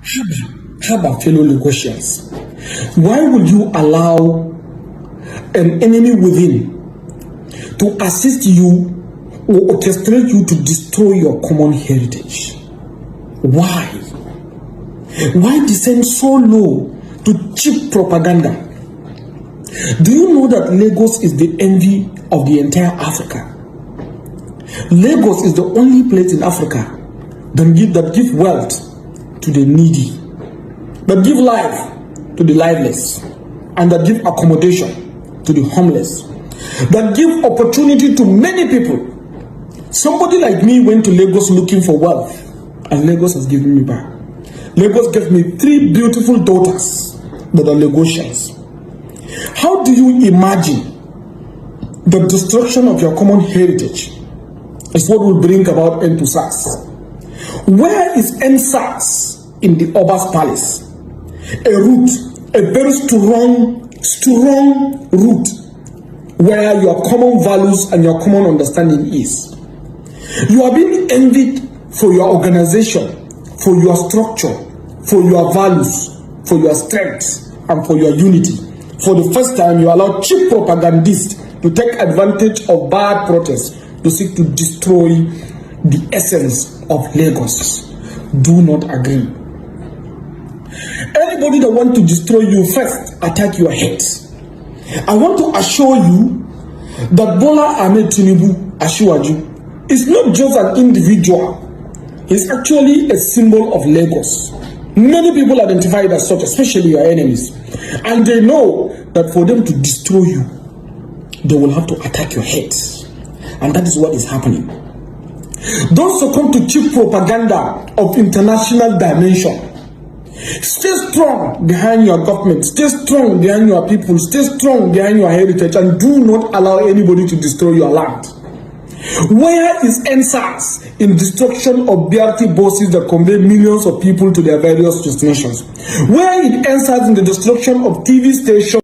Haba, fellow Lagosians, why would you allow an enemy within to assist you or orchestrate you to destroy your common heritage? Why? Why descend so low to cheap propaganda? Do you know that Lagos is the envy of the entire Africa? Lagos is the only place in Africa that give wealth to the needy, that give life to the lifeless, and that give accommodation to the homeless, that give opportunity to many people. Somebody like me went to Lagos looking for wealth, and Lagos has given me back. Lagos gave me 3 beautiful daughters that are Lagosians. How do you imagine the destruction of your common heritage is what will bring about end to SARS? Where is NSARS in the Oba's palace? A root, a very strong root where your common values and your common understanding is. You are being envied for your organization, for your structure, for your values, for your strength, and for your unity. For the first time, you allow cheap propagandists to take advantage of bad protests to seek to destroy the essence of Lagos. Do not agree. Anybody that wants to destroy you first, attack your head. I want to assure you that Bola Ahmed Tinubu Asiwaju is not just an individual. He's actually a symbol of Lagos. Many people identify it as such, especially your enemies. And they know that for them to destroy you, they will have to attack your head. And that is what is happening. Don't succumb to cheap propaganda of international dimension. Stay strong behind your government. Stay strong behind your people. Stay strong behind your heritage. And do not allow anybody to destroy your land. Where is NSARS in destruction of BRT buses that convey millions of people to their various destinations? Where is NSARS in the destruction of TV stations?